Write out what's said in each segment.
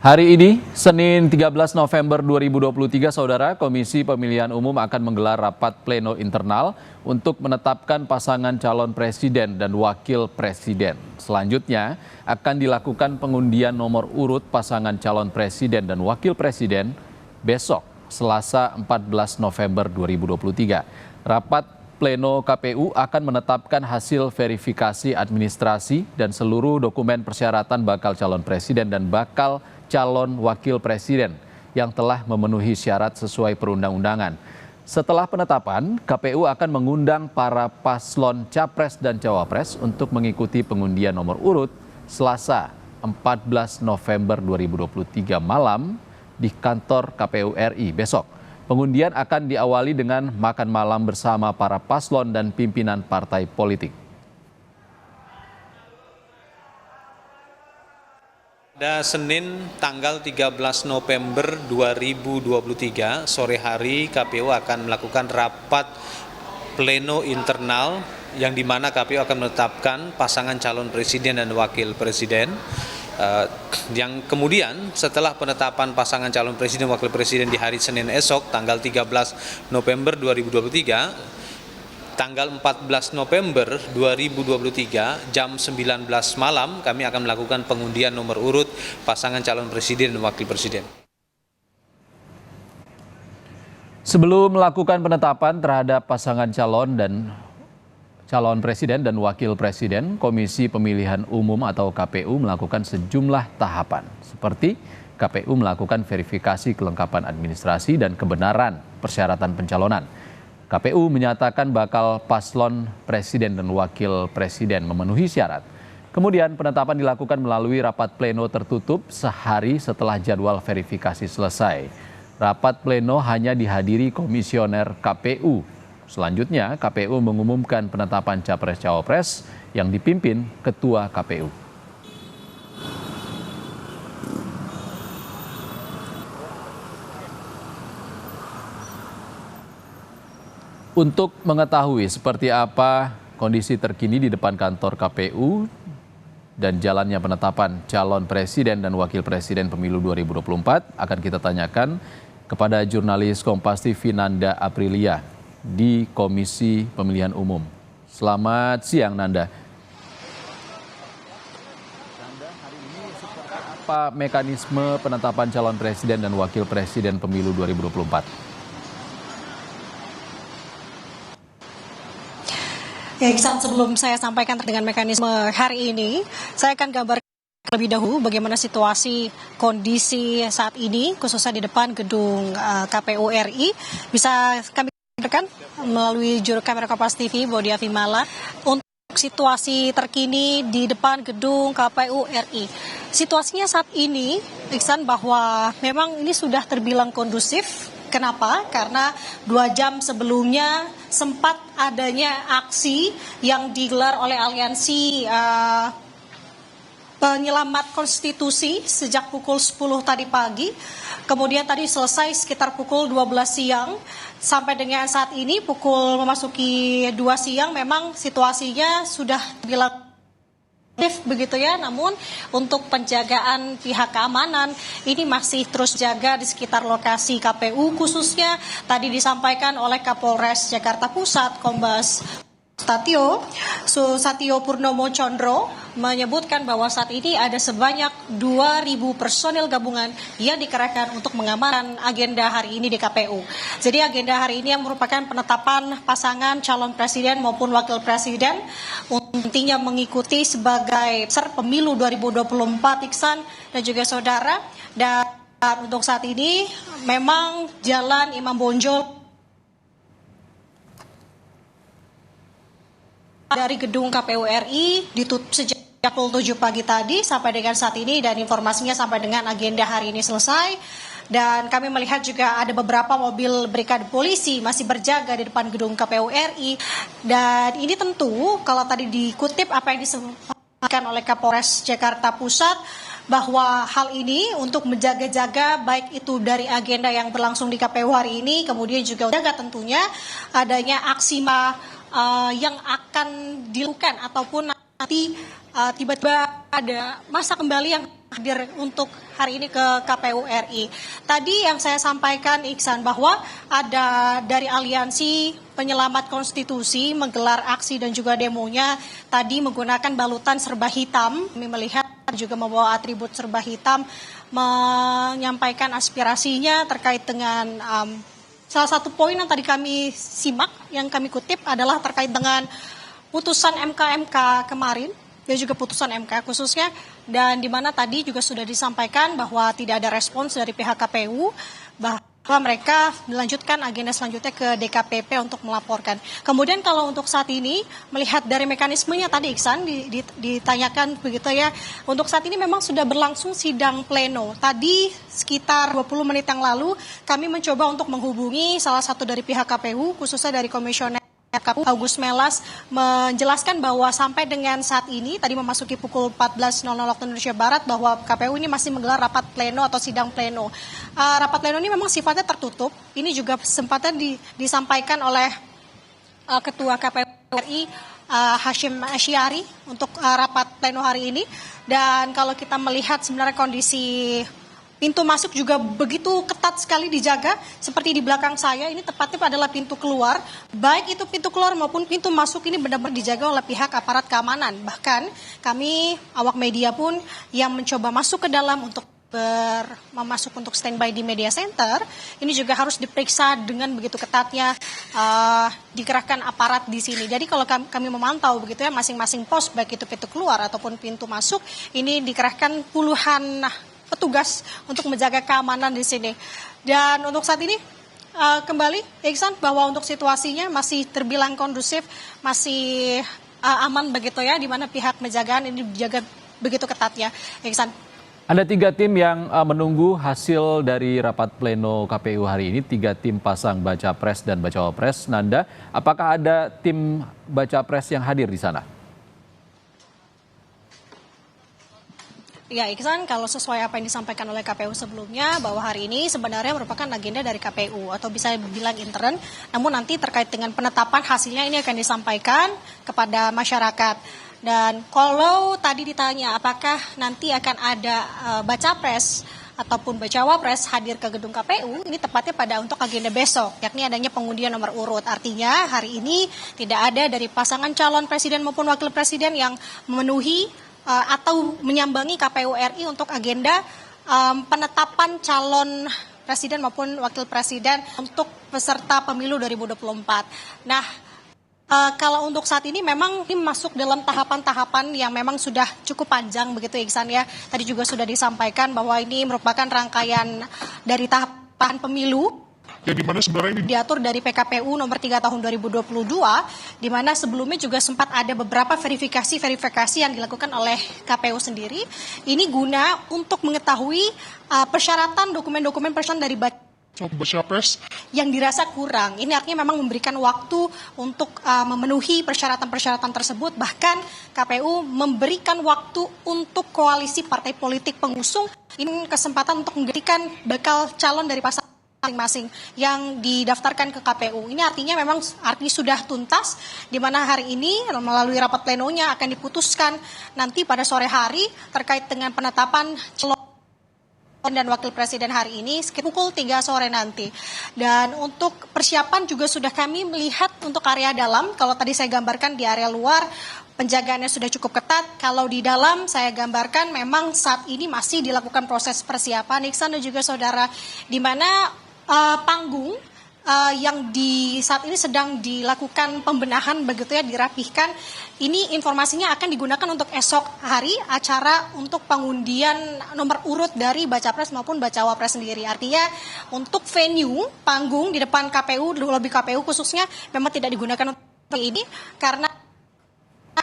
Hari ini, Senin 13 November 2023, Saudara, Komisi Pemilihan Umum akan menggelar rapat pleno internal untuk menetapkan pasangan calon presiden dan wakil presiden. Selanjutnya, akan dilakukan pengundian nomor urut pasangan calon presiden dan wakil presiden besok, Selasa 14 November 2023. Rapat pleno KPU akan menetapkan hasil verifikasi administrasi dan seluruh dokumen persyaratan bakal calon presiden dan bakal calon wakil presiden yang telah memenuhi syarat sesuai perundang-undangan. Setelah penetapan, KPU akan mengundang para paslon capres dan cawapres untuk mengikuti pengundian nomor urut Selasa 14 November 2023 malam di kantor KPU RI besok. Pengundian akan diawali dengan makan malam bersama para paslon dan pimpinan partai politik. Pada Senin tanggal 13 November 2023 sore hari KPU akan melakukan rapat pleno internal yang dimana KPU akan menetapkan pasangan calon presiden dan wakil presiden. Yang kemudian setelah penetapan pasangan calon presiden dan wakil presiden di hari Senin esok tanggal 13 November 2023, tanggal 14 November 2023 jam 19 malam kami akan melakukan pengundian nomor urut pasangan calon presiden dan wakil presiden. Sebelum melakukan penetapan terhadap pasangan calon presiden dan wakil presiden, Komisi Pemilihan Umum atau KPU melakukan sejumlah tahapan, seperti KPU melakukan verifikasi kelengkapan administrasi dan kebenaran persyaratan pencalonan. KPU menyatakan bakal paslon presiden dan wakil presiden memenuhi syarat. Kemudian penetapan dilakukan melalui rapat pleno tertutup sehari setelah jadwal verifikasi selesai. Rapat pleno hanya dihadiri komisioner KPU. Selanjutnya, KPU mengumumkan penetapan capres-cawapres yang dipimpin Ketua KPU. Untuk mengetahui seperti apa kondisi terkini di depan kantor KPU dan jalannya penetapan calon presiden dan wakil presiden pemilu 2024, akan kita tanyakan kepada jurnalis Kompas TV Nanda Aprilia di Komisi Pemilihan Umum. Selamat siang, Nanda. Nanda, hari ini seperti apa mekanisme penetapan calon presiden dan wakil presiden pemilu 2024? Ya, Iksan, sebelum saya sampaikan dengan mekanisme hari ini, saya akan gambarkan lebih dahulu bagaimana situasi kondisi saat ini, khususnya di depan gedung KPU RI. Bisa kami gambarkan melalui juru kamera Kompas TV, Bodia Vimala, untuk situasi terkini di depan gedung KPU RI. Situasinya saat ini, Iksan, bahwa memang ini sudah terbilang kondusif. Kenapa? Karena 2 jam sebelumnya sempat adanya aksi yang digelar oleh aliansi penyelamat konstitusi sejak pukul 10 tadi pagi. Kemudian tadi selesai sekitar pukul 12 siang. Sampai dengan saat ini pukul memasuki 2 siang memang situasinya sudah bilang begitu ya, namun untuk penjagaan pihak keamanan ini masih terus jaga di sekitar lokasi KPU, khususnya tadi disampaikan oleh Kapolres Jakarta Pusat Kombes Satio Purnomo Condro menyebutkan bahwa saat ini ada sebanyak 2.000 personil gabungan yang dikerahkan untuk mengamankan agenda hari ini di KPU. Jadi agenda hari ini yang merupakan penetapan pasangan calon presiden maupun wakil presiden intinya mengikuti sebagai peserta pemilu 2024, Iksan dan juga saudara. Dan untuk saat ini memang Jalan Imam Bonjol dari gedung KPU RI ditutup sejak pukul 7 pagi tadi sampai dengan saat ini, dan informasinya sampai dengan agenda hari ini selesai. Dan kami melihat juga ada beberapa mobil brigade polisi masih berjaga di depan gedung KPU RI. Dan ini tentu kalau tadi dikutip apa yang disampaikan oleh Kapolres Jakarta Pusat, bahwa hal ini untuk menjaga-jaga baik itu dari agenda yang berlangsung di KPU hari ini, kemudian juga jaga tentunya adanya aksi yang akan dilakukan ataupun nanti tiba-tiba ada masa kembali yang hadir untuk hari ini ke KPU RI. Tadi yang saya sampaikan Iksan bahwa ada dari Aliansi Penyelamat Konstitusi menggelar aksi dan juga demonya tadi menggunakan balutan serba hitam. Kami melihat juga membawa atribut serba hitam menyampaikan aspirasinya terkait dengan salah satu poin yang tadi kami simak, yang kami kutip adalah terkait dengan putusan MK kemarin dan juga putusan MK khususnya, dan di mana tadi juga sudah disampaikan bahwa tidak ada respons dari pihak KPU bahwa mereka melanjutkan agenda selanjutnya ke DKPP untuk melaporkan. Kemudian kalau untuk saat ini melihat dari mekanismenya tadi Iksan ditanyakan begitu ya, untuk saat ini memang sudah berlangsung sidang pleno. Tadi sekitar 20 menit yang lalu kami mencoba untuk menghubungi salah satu dari pihak KPU khususnya dari Komisioner KPU August Melas menjelaskan bahwa sampai dengan saat ini tadi memasuki pukul 14.00 waktu Indonesia Barat bahwa KPU ini masih menggelar rapat pleno atau sidang pleno. Rapat pleno ini memang sifatnya tertutup. Ini juga sempatnya disampaikan oleh Ketua KPU RI Hashim Asyari untuk rapat pleno hari ini. Dan kalau kita melihat sebenarnya kondisi pintu masuk juga begitu ketat sekali dijaga, seperti di belakang saya ini tepatnya adalah pintu keluar. Baik itu pintu keluar maupun pintu masuk ini benar-benar dijaga oleh pihak aparat keamanan. Bahkan kami awak media pun yang mencoba masuk ke dalam untuk memasuk untuk standby di media center, ini juga harus diperiksa dengan begitu ketatnya dikerahkan aparat di sini. Jadi kalau kami memantau begitu ya, masing-masing pos baik itu pintu keluar ataupun pintu masuk ini dikerahkan puluhan petugas untuk menjaga keamanan di sini. Dan untuk saat ini kembali Iksan bahwa untuk situasinya masih terbilang kondusif, masih aman begitu ya, di mana pihak penjagaan ini dijaga begitu ketatnya. Iksan. Ada 3 tim yang menunggu hasil dari rapat pleno KPU hari ini, 3 tim pasang baca pres dan bacawa pres. Nanda, apakah ada tim baca pres yang hadir di sana? Ya Iksan, kalau sesuai apa yang disampaikan oleh KPU sebelumnya bahwa hari ini sebenarnya merupakan agenda dari KPU atau bisa dibilang intern, namun nanti terkait dengan penetapan hasilnya ini akan disampaikan kepada masyarakat. Dan kalau tadi ditanya apakah nanti akan ada baca pres ataupun bacawa pres hadir ke gedung KPU, ini tepatnya pada untuk agenda besok, yakni adanya pengundian nomor urut. Artinya hari ini tidak ada dari pasangan calon presiden maupun wakil presiden yang memenuhi atau menyambangi KPU RI untuk agenda penetapan calon presiden maupun wakil presiden untuk peserta pemilu 2024. Nah, kalau untuk saat ini memang ini masuk dalam tahapan-tahapan yang memang sudah cukup panjang begitu Iksan ya. Tadi juga sudah disampaikan bahwa ini merupakan rangkaian dari tahapan pemilu yang dimana sebenarnya ini diatur dari PKPU nomor 3 tahun 2022, di mana sebelumnya juga sempat ada beberapa verifikasi yang dilakukan oleh KPU sendiri. Ini guna untuk mengetahui persyaratan dokumen-dokumen personal dari baca pres yang dirasa kurang. Ini artinya memang memberikan waktu untuk memenuhi persyaratan-persyaratan tersebut. Bahkan KPU memberikan waktu untuk koalisi partai politik pengusung ini kesempatan untuk menggantikan bakal calon dari pasangan masing-masing yang didaftarkan ke KPU. Ini artinya memang sudah tuntas, di mana hari ini melalui rapat plenonya akan diputuskan nanti pada sore hari terkait dengan penetapan calon dan wakil presiden hari ini sekitar pukul 3 sore nanti. Dan untuk persiapan juga sudah kami melihat untuk area dalam. Kalau tadi saya gambarkan di area luar penjagaannya sudah cukup ketat. Kalau di dalam saya gambarkan memang saat ini masih dilakukan proses persiapan Iksan dan juga saudara, di mana panggung yang saat ini sedang dilakukan pembenahan begitu ya, dirapihkan. Ini informasinya akan digunakan untuk esok hari acara untuk pengundian nomor urut dari baca pres maupun bacawa pres sendiri. Artinya untuk venue panggung di depan KPU, lobi KPU khususnya memang tidak digunakan untuk ini karena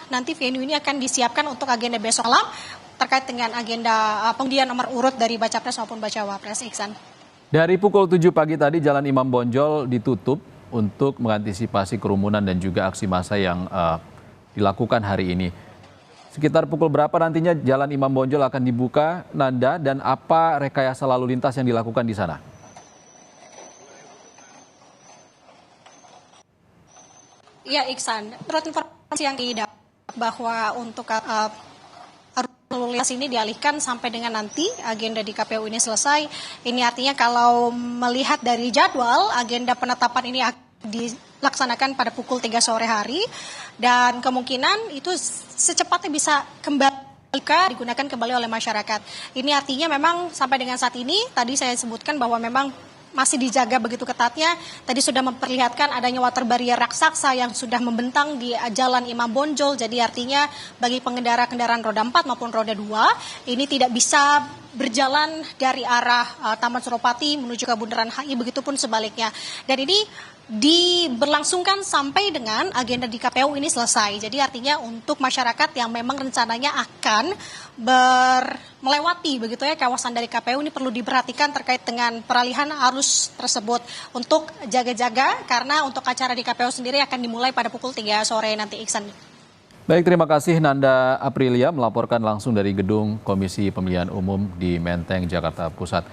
nanti venue ini akan disiapkan untuk agenda besok malam terkait dengan agenda pengundian nomor urut dari baca pres maupun bacawa pres. Iksan. Dari pukul 7 pagi tadi Jalan Imam Bonjol ditutup untuk mengantisipasi kerumunan dan juga aksi massa yang dilakukan hari ini. Sekitar pukul berapa nantinya Jalan Imam Bonjol akan dibuka, Nanda, dan apa rekayasa lalu lintas yang dilakukan di sana? Ya Iksan, menurut informasi yang didapat bahwa untuk arus lalu lintas ini dialihkan sampai dengan nanti agenda di KPU ini selesai. Ini artinya kalau melihat dari jadwal, agenda penetapan ini akan dilaksanakan pada pukul 3 sore hari dan kemungkinan itu secepatnya bisa kembali digunakan kembali oleh masyarakat. Ini artinya memang sampai dengan saat ini tadi saya sebutkan bahwa memang masih dijaga begitu ketatnya. Tadi sudah memperlihatkan adanya water barrier raksasa yang sudah membentang di Jalan Imam Bonjol. Jadi artinya bagi pengendara kendaraan roda 4 maupun roda 2 ini tidak bisa berjalan dari arah Taman Suropati menuju ke Bundaran HI, begitupun sebaliknya. Dan ini diberlangsungkan sampai dengan agenda di KPU ini selesai. Jadi artinya untuk masyarakat yang memang rencananya akan melewati begitu ya kawasan dari KPU ini perlu diperhatikan terkait dengan peralihan arus tersebut untuk jaga-jaga karena untuk acara di KPU sendiri akan dimulai pada pukul 3 sore nanti, Iksan. Baik, terima kasih Nanda Aprilia melaporkan langsung dari gedung Komisi Pemilihan Umum di Menteng, Jakarta Pusat.